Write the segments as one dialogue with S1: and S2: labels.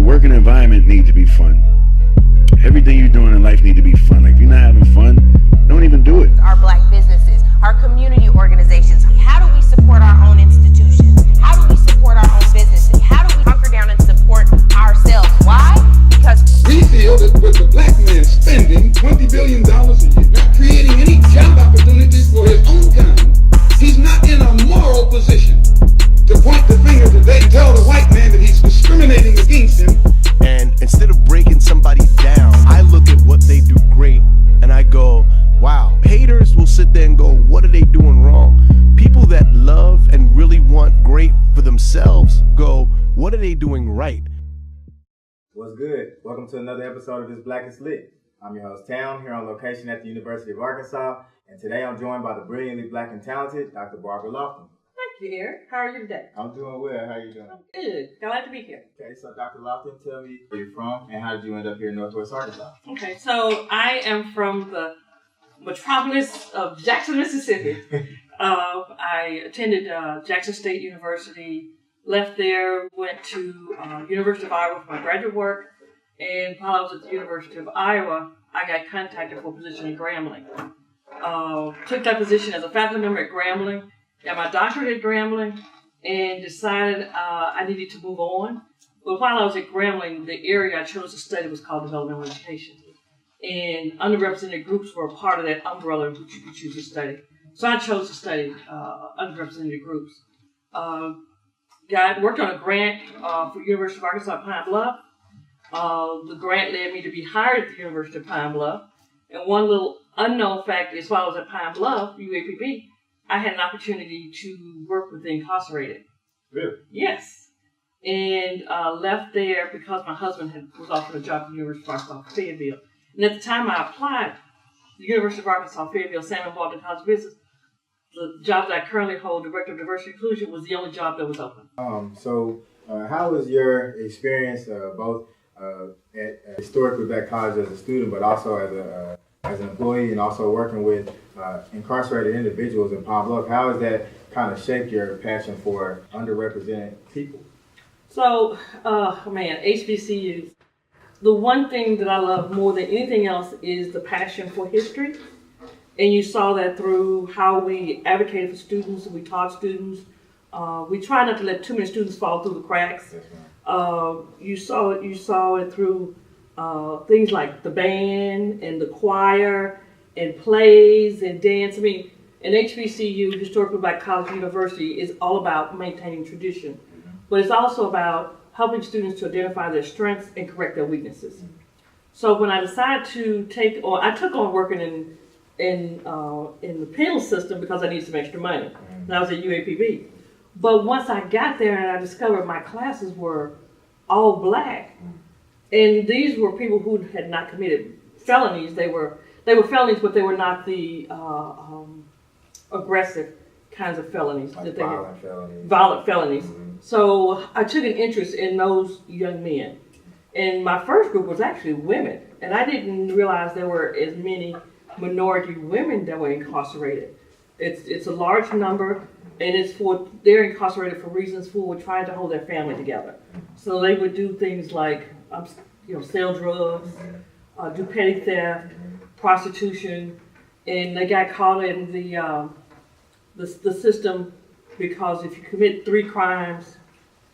S1: working environment need to be fun. Everything you're doing in life need to be fun. Like if you're not having fun, don't even do it.
S2: Our black businesses, our community organizations. How do we support our own institutions? How do we support our own businesses? How do we hunker down and support ourselves? Why? Because
S3: we feel that with the black man spending $20 billion a year, not creating any job opportunities for his own kind, he's not in a moral position to point the finger today and tell the white man that he's discriminating against him.
S4: And instead of breaking somebody down, I look at what they do great and I go, wow. Haters will sit there and go, what are they doing wrong? People that love and really want great for themselves go, what are they doing right?
S5: What's good? Welcome to another episode of This Black is Lit. I'm your host, Town, here on location at the University of Arkansas, and today I'm joined by the brilliantly black and talented Dr. Barbara Lofton.
S6: Thank you, Eric. How are you today?
S5: I'm doing well. How are you doing?
S6: I'm good. Glad to be here.
S5: Okay, so Dr. Lofton, tell me where you're from and how did you end up here in Northwest Arkansas?
S6: Okay, so I am from the metropolis of Jackson, Mississippi. I attended Jackson State University, left there, went to University of Iowa for my graduate work, and while I was at the University of Iowa, I got contacted for a position in Grambling. Took that position as a faculty member at Grambling, got my doctorate at Grambling, and decided I needed to move on. But while I was at Grambling, the area I chose to study was called developmental education. And underrepresented groups were a part of that umbrella which you could choose to study. So I chose to study underrepresented groups. Worked on a grant for University of Arkansas Pine Bluff. The grant led me to be hired at the University of Pine Bluff. And one little unknown fact is while I was at Pine Bluff, UAPB, I had an opportunity to work with the incarcerated.
S5: Really?
S6: Yes. And left there because my husband was offered a job at the University of Arkansas Fayetteville. And at the time I applied, the University of Arkansas Fayetteville Sam Walton College of Business, the job that I currently hold, Director of Diversity and Inclusion, was the only job that was open.
S5: How was your experience both at historically black college as a student, but also as an employee, and also working with incarcerated individuals in Pine Bluff? How has that kind of shaped your passion for underrepresented people?
S6: So, HBCUs. The one thing that I love more than anything else is the passion for history. And you saw that through how we advocated for students, we taught students. We try not to let too many students fall through the cracks. You saw it through things like the band and the choir and plays and dance. I mean, an HBCU, Historically Black College University, is all about maintaining tradition. But it's also about helping students to identify their strengths and correct their weaknesses. So when I decided to I took on working in the penal system because I needed some extra money. And I was at UAPB. But once I got there and I discovered my classes were all black, and these were people who had not committed felonies. They were felonies, but they were not the aggressive kinds of felonies.
S5: Like
S6: violent felonies. So I took an interest in those young men. And my first group was actually women. And I didn't realize there were as many minority women that were incarcerated. It's a large number, and they're incarcerated for reasons for trying to hold their family together. So they would do things like sell drugs, do petty theft, prostitution, and they got caught in the system because if you commit 3 crimes,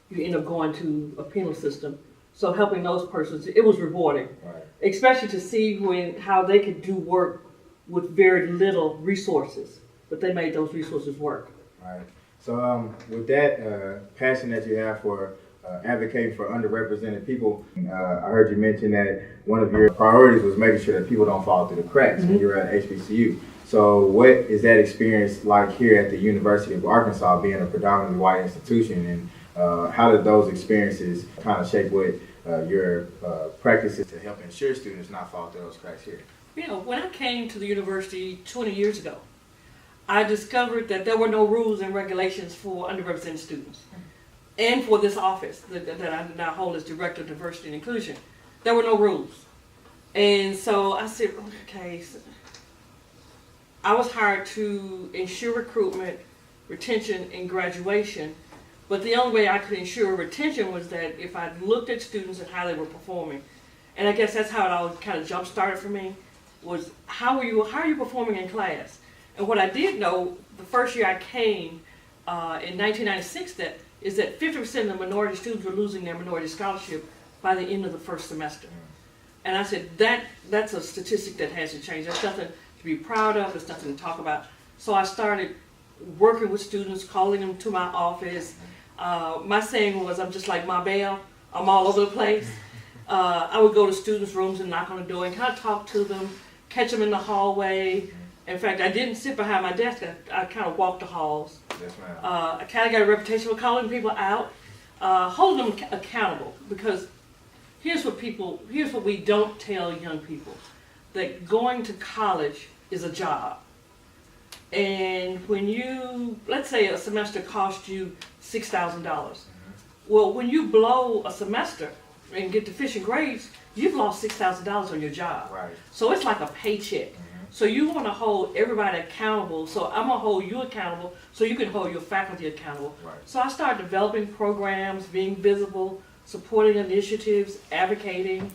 S6: you end up going to a penal system. So helping those persons, it was rewarding, right. Especially to see how they could do work with very little resources, but they made those resources work.
S5: Right. So with that passion that you have for advocating for underrepresented people, I heard you mention that one of your priorities was making sure that people don't fall through the cracks when you're at HBCU. So what is that experience like here at the University of Arkansas, being a predominantly white institution, and how did those experiences kind of shape what your practices to help ensure students not fall through those cracks here?
S6: When I came to the university 20 years ago, I discovered that there were no rules and regulations for underrepresented students. And for this office that I now hold as Director of Diversity and Inclusion, there were no rules. And so I said, okay, I was hired to ensure recruitment, retention, and graduation But the only way I could ensure retention was that if I looked at students and how they were performing, and I guess that's how it all kind of jump started for me, was how are you performing in class? And what I did know the first year I came in 1996 is that 50% of the minority students were losing their minority scholarship by the end of the first semester. And I said, that's a statistic that hasn't changed. That's nothing to be proud of. It's nothing to talk about. So I started working with students, calling them to my office. My saying was, I'm just like Ma Bell. I'm all over the place. I would go to students' rooms and knock on the door and kind of talk to them, catch them in the hallway. In fact, I didn't sit behind my desk. I kind of walked the halls.
S5: Yes, ma'am.
S6: I kind of got a reputation for calling people out, holding them accountable, because here's what we don't tell young people, that going to college is a job. And when let's say a semester cost you $6,000. Well, when you blow a semester and get deficient grades, you've lost $6,000 on your job.
S5: Right.
S6: So it's like a paycheck. So you want to hold everybody accountable. So I'm going to hold you accountable so you can hold your faculty accountable.
S5: Right.
S6: So I started developing programs, being visible, supporting initiatives, advocating,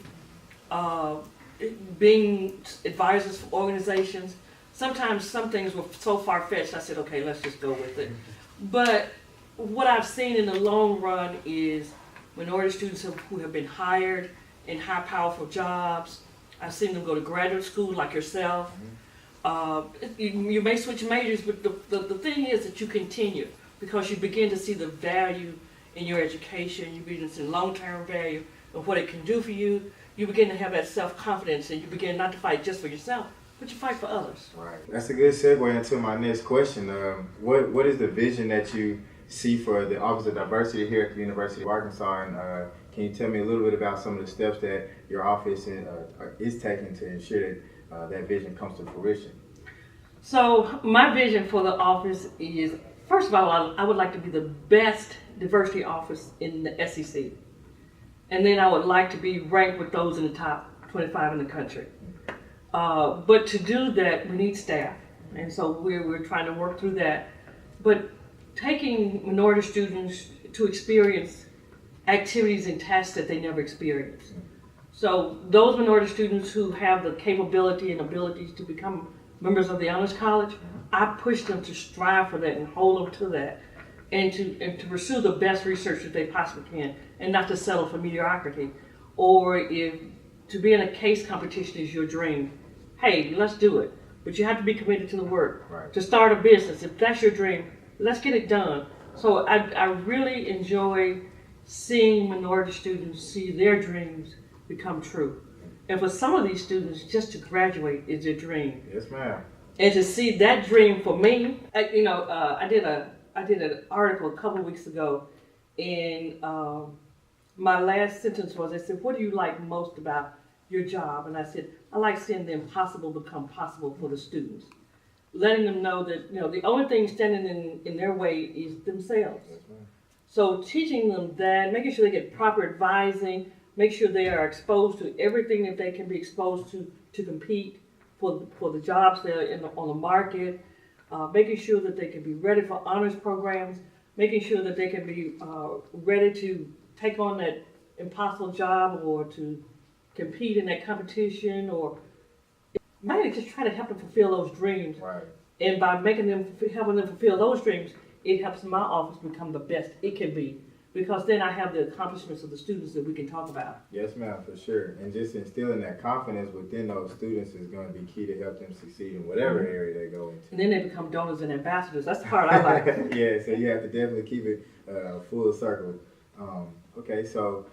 S6: being advisors for organizations. Sometimes some things were so far-fetched, I said, okay, let's just go with it. But what I've seen in the long run is minority students who have been hired in high, powerful jobs. I've seen them go to graduate school like yourself. You may switch majors, but the thing is that you continue because you begin to see the value in your education. You begin to see long-term value of what it can do for you. You begin to have that self-confidence, and you begin not to fight just for yourself, but you fight for others.
S5: Right. That's a good segue into my next question. What is the vision that you see for the Office of Diversity here at the University of Arkansas? And can you tell me a little bit about some of the steps that your office is taking to ensure that that vision comes to fruition?
S6: So my vision for the office is, first of all, I would like to be the best diversity office in the SEC. And then I would like to be ranked with those in the top 25 in the country. But to do that, we need staff. And so we're trying to work through that. But taking minority students to experience activities and tasks that they never experienced. So those minority students who have the capability and abilities to become members of the Honors College, I push them to strive for that and hold them to that, and to pursue the best research that they possibly can, and not to settle for mediocrity. Or if to be in a case competition is your dream, hey, let's do it. But you have to be committed to the work.
S5: Right.
S6: To start a business, if that's your dream, let's get it done. So I really enjoy seeing minority students see their dreams become true. And for some of these students, just to graduate is their dream.
S5: Yes, ma'am.
S6: And to see that dream for me, I did an article a couple of weeks ago, and my last sentence was, I said, what do you like most about your job? And I said, I like seeing the impossible become possible for the students. Letting them know that, the only thing standing in their way is themselves.
S5: Yes, ma'am.
S6: So teaching them that, making sure they get proper advising, make sure they are exposed to everything that they can be exposed to compete for the jobs that are on the market, making sure that they can be ready for honors programs, making sure that they can be ready to take on that impossible job or to compete in that competition, or maybe just try to help them fulfill those dreams.
S5: Right.
S6: And by helping them fulfill those dreams, it helps my office become the best it can be, because then I have the accomplishments of the students that we can talk about.
S5: Yes, ma'am, for sure. And just instilling that confidence within those students is going to be key to help them succeed in whatever area they go into.
S6: And then they become donors and ambassadors. That's the part I like.
S5: Yeah, so you have to definitely keep it full circle. Okay, so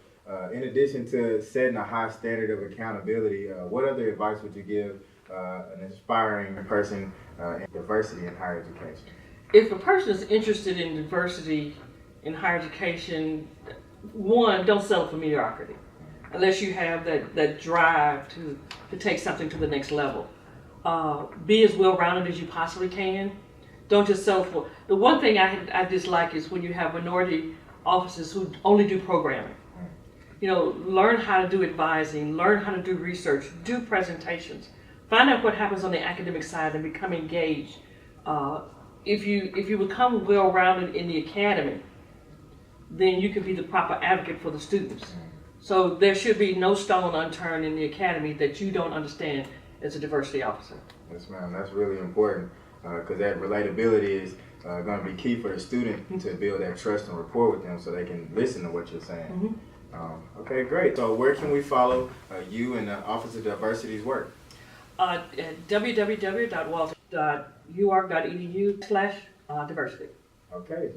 S5: in addition to setting a high standard of accountability, what other advice would you give an aspiring person in diversity in higher education?
S6: If a person is interested in diversity in higher education, one, don't settle for mediocrity unless you have that drive to take something to the next level. Be as well-rounded as you possibly can. Don't just settle for... The one thing I dislike is when you have minority officers who only do programming. Learn how to do advising, learn how to do research, do presentations. Find out what happens on the academic side and become engaged. If you become well-rounded in the academy, then you can be the proper advocate for the students. So there should be no stone unturned in the academy that you don't understand as a diversity officer.
S5: Yes, ma'am. That's really important because that relatability is going to be key for the student to build that trust and rapport with them so they can listen to what you're saying. Okay, great. So where can we follow you and the Office of Diversity's work?
S6: At www.walton.ur.edu/diversity.
S5: Okay.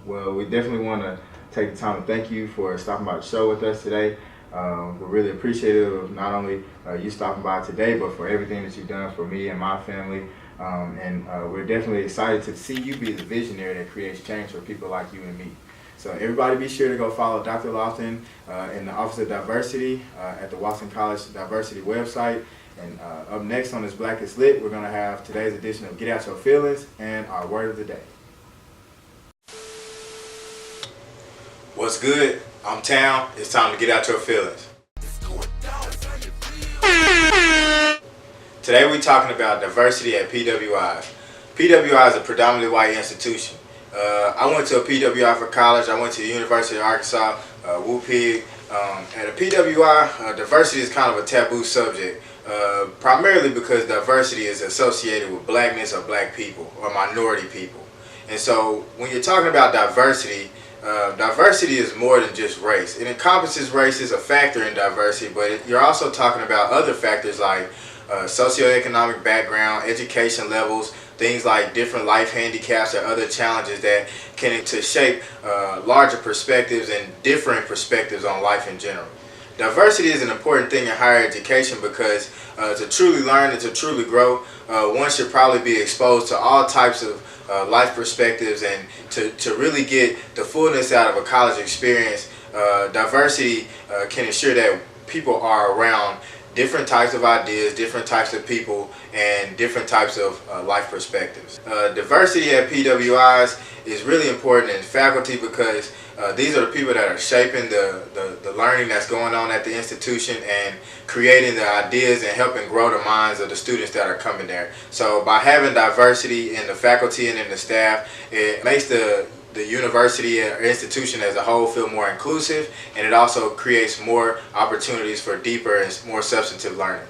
S5: Well, we definitely want to take the time to thank you for stopping by the show with us today. We're really appreciative of not only you stopping by today, but for everything that you've done for me and my family. And we're definitely excited to see you be the visionary that creates change for people like you and me. So everybody be sure to go follow Dr. Lofton in the Office of Diversity at the Walton College Diversity website. And up next on this Black is Lit, we're going to have today's edition of Get Out Your Feelings and our word of the day. What's good? I'm Town. It's time to get out your feelings. Today we're talking about diversity at PWIs. PWI is a predominantly white institution. I went to a PWI for college. I went to the University of Arkansas, WPIG. At a PWI, diversity is kind of a taboo subject, primarily because diversity is associated with blackness or black people or minority people. And so when you're talking about diversity, diversity is more than just race. It encompasses race as a factor in diversity, but you're also talking about other factors like socioeconomic background, education levels, things like different life handicaps or other challenges that can to shape larger perspectives and different perspectives on life in general. Diversity is an important thing in higher education because to truly learn and to truly grow, one should probably be exposed to all types of life perspectives, and to really get the fullness out of a college experience, diversity can ensure that people are around different types of ideas, different types of people, and different types of life perspectives. Diversity at PWIs is really important in faculty because these are the people that are shaping the learning that's going on at the institution and creating the ideas and helping grow the minds of the students that are coming there. So by having diversity in the faculty and in the staff, it makes the university or institution as a whole feel more inclusive, and it also creates more opportunities for deeper and more substantive learning.